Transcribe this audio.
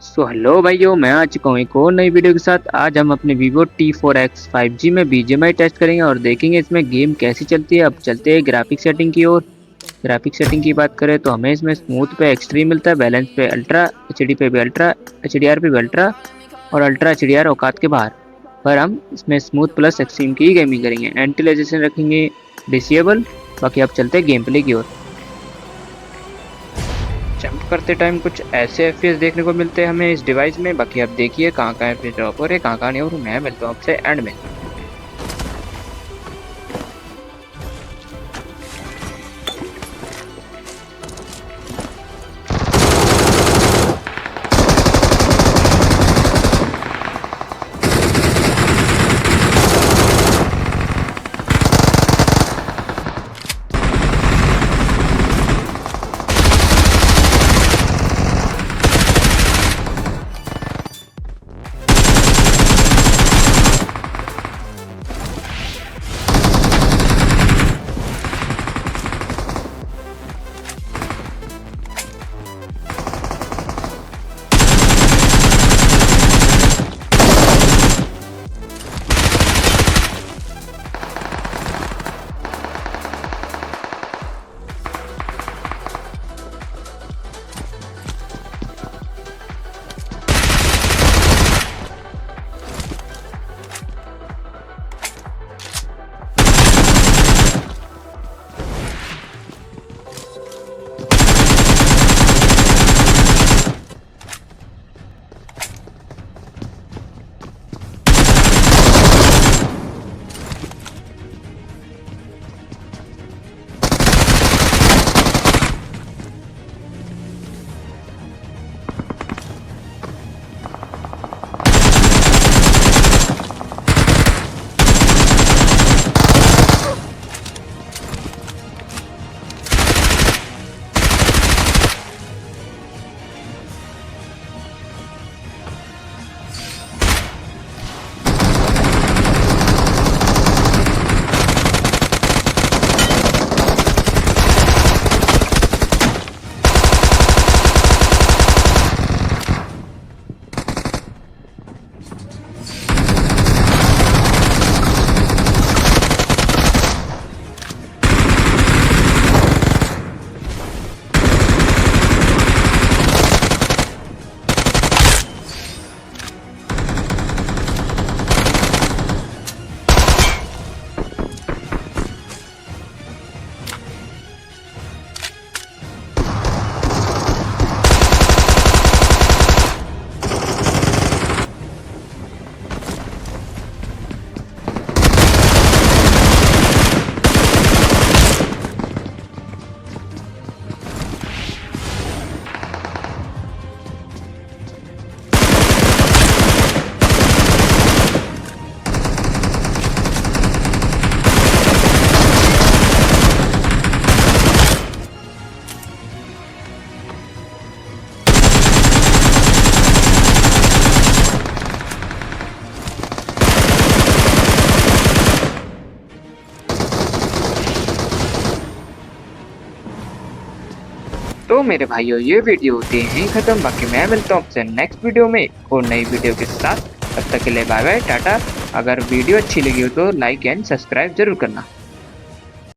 So hello भाइयों, मैं आ चुका हूँ एक और नई वीडियो के साथ। आज हम अपने Vivo T4X 5G में BGMI टेस्ट करेंगे और देखेंगे इसमें गेम कैसी चलती है। अब चलते हैं ग्राफिक सेटिंग की ओर। ग्राफिक सेटिंग की बात करें तो हमें इसमें स्मूथ पे एक्सट्रीम मिलता है, बैलेंस पे अल्ट्रा, एचडी पे भी अल्ट्रा, एचडीआर पे भी अल्ट्रा और अल्ट्रा एचडीआर औकात के बाहर। पर हम इसमें स्मूथ प्लस एक्सट्रीम की ही गेमिंग करेंगे। एंटीलाइजेशन रखेंगे डिसेबल। बाकी अब चलते हैं गेम प्ले की ओर। जंप करते टाइम कुछ ऐसे एफपीएस देखने को मिलते हैं हमें इस डिवाइस में। बाकी आप देखिए कहाँ कहाँ एफपीएस ड्रॉप हो रहे, कहाँ कहाँ नहीं हो रहे। मैं मिलता हूँ आपसे एंड में। तो मेरे भाइयों, ये वीडियो होती है यहीं खत्म। बाकी मैं मिलता हूँ आपसे नेक्स्ट वीडियो में और नई वीडियो के साथ। तब तक के लिए बाय बाय, टाटा। अगर वीडियो अच्छी लगी हो तो लाइक एंड सब्सक्राइब जरूर करना।